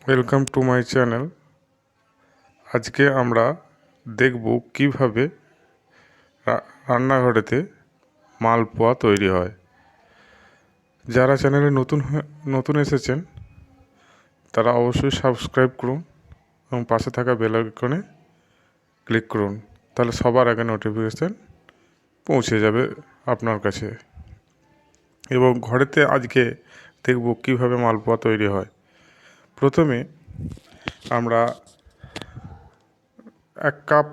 Welcome to my channel. আজকে আমরা দেখব কিভাবে রান্নাঘরেতে মালপোয়া তৈরি হয়। যারা চ্যানেলে নতুন এসেছেন তারা অবশ্যই সাবস্ক্রাইব করুন এবং পাশে থাকা বেল আইকনে ক্লিক করুন, তাহলে সবার আগে নোটিফিকেশান পৌঁছে যাবে আপনার কাছে। এবং ঘরেতে আজকে দেখব কিভাবে মালপোয়া তৈরি হয়। প্রথমে আমরা 1 কাপ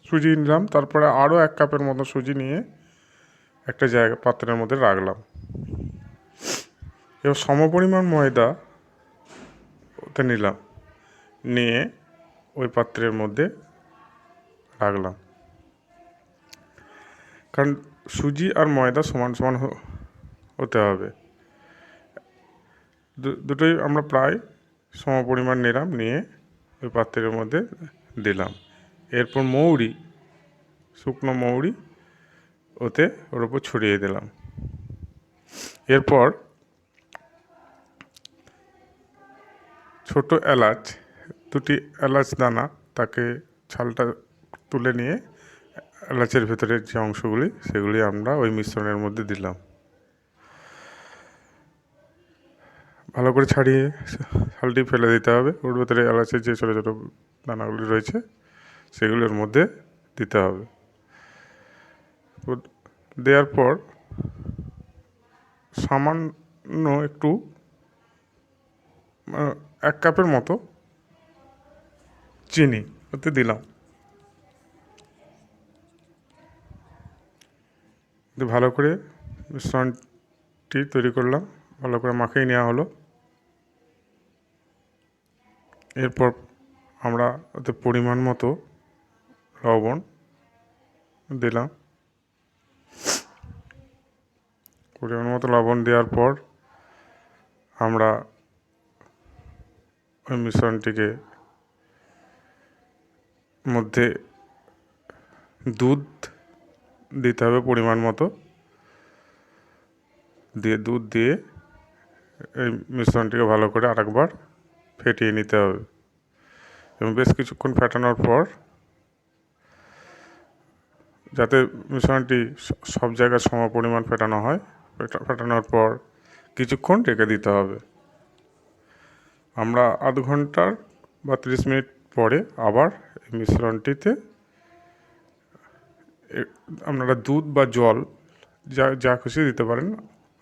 সুজি নিলাম, তারপরে আরও 1 কাপের মতো সুজি নিয়ে একটা পাত্রের মধ্যে রাখলাম। এবার সমপরিমাণ ময়দা ওতে নিলাম, নিয়ে ওই পাত্রের মধ্যে রাখলাম। কারণ সুজি আর ময়দা সমান সমান হতে হবে। দুটোই আমরা প্রায় সমপরিমাণ নিলাম, নিয়ে ওই পাত্রের মধ্যে দিলাম। এরপর শুকনো মৌরি ওর উপর ছড়িয়ে দিলাম। এরপর ছোট দুটি এলাচ দানা, তাকে ছালটা তুলে নিয়ে এলাচের ভেতরের যে অংশগুলি সেগুলি আমরা ওই মিশ্রণের মধ্যে দিলাম। ভালো করে ছাড়িয়ে ছালটি ফেলে দিতে হবে। ওর ভেতরে এলাচের যে ছোটো ছোটো দানাগুলি রয়েছে সেগুলোর মধ্যে দিতে হবে। দেওয়ার পর সামান্য একটু 1 কাপের মতো চিনি ওতে দিলাম। ভালো করে মিশ্রণটি তৈরি করলাম, ভালো করে মাখিয়ে নেওয়া হলো। এরপর আমরা ওতে পরিমাণ মতো লবণ দিলাম। পরিমাণ মতো লবণ দেওয়ার পর আমরা ওই মিশ্রণটিকে মধ্যে দুধ দিতে হবে পরিমাণ মতো, দুধ দিয়ে এই মিশ্রণটিকে ভালো করে আরেকবার ফেটিয়ে নিতে হবে। এবং বেশ কিছুক্ষণ ফেটানোর পর, যাতে মিশ্রণটি সব জায়গায় সমপরিমাণ ফেটানো হয়, ফেটানোর পর কিছুক্ষণ রেখে দিতে হবে। আমরা আধ ঘন্টার বা 30 মিনিট পরে আবার এই মিশ্রণটিতে আপনারা দুধ বা জল যা খুশি দিতে পারেন।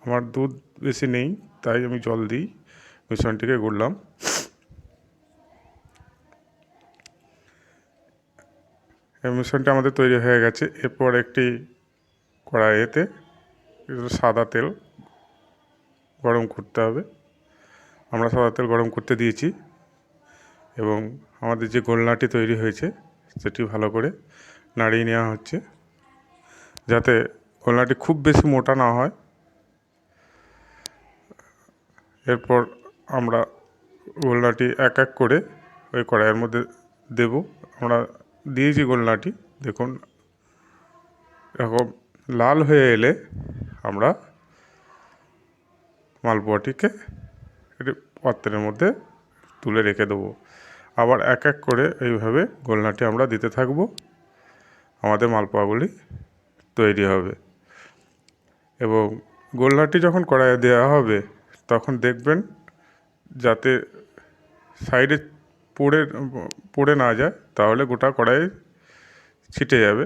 আমার দুধ বেশি নেই, তাই আমি জল দিই, মিশ্রণটিকে গুললাম। এই মিশ্রণটি আমাদের তৈরি হয়ে গেছে। এরপর একটি কড়াইতে সাদা তেল গরম করতে হবে। আমরা সাদা তেল গরম করতে দিয়েছি এবং আমাদের যে গোলনাটি তৈরি হয়েছে সেটি ভালো করে নাড়িয়ে নেওয়া হচ্ছে, যাতে গোলনাটি খুব বেশি মোটা না হয়। এরপর আমরা গোলনাটি এক এক করে ওই কড়াইয়ের মধ্যে দেব। আমরা দিয়েছি গোলনাটি, দেখুন এরকম লাল হয়ে এলে আমরা মালপোয়াটিকে একটি পাত্রের মধ্যে তুলে রেখে দেবো। আবার এক এক করে এইভাবে গোলনাটি আমরা দিতে থাকবো, আমাদের মালপোয়াগুলি তৈরি হবে। এবং গোলনাটি যখন কড়াইয়ে দেওয়া হবে তখন দেখবেন যাতে সাইডে পড়ে না যায়, তাহলে গোটা কড়াইয়ে ছিটে যাবে।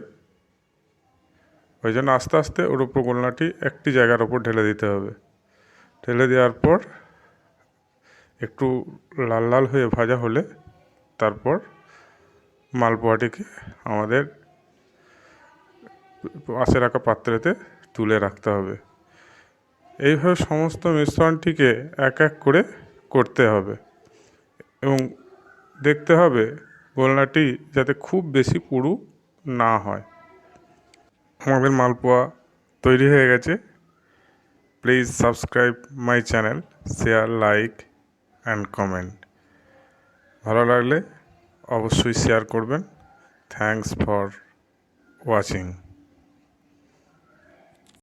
ওই জন্য আস্তে আস্তে ওর উপর গোলনাটি একটি জায়গার ওপর ঢেলে দিতে হবে। ঢেলে দেওয়ার পর একটু লাল লাল হয়ে ভাজা হলে তারপর মালপোয়াটিকে আমাদের পাশে রাখা পাত্রেতে তুলে রাখতে হবে। এইভাবে সমস্ত মিশ্রণটিকে এক এক করে করতে হবে এবং দেখতে হবে গোলনাটি যাতে খুব বেশি পুরু না হয়। আমাদের মালপোয়া তৈরি হয়ে গেছে। Please subscribe my channel, share, like and comment. ভালো লাগলে অবশ্যই শেয়ার করবেন। Thanks for watching.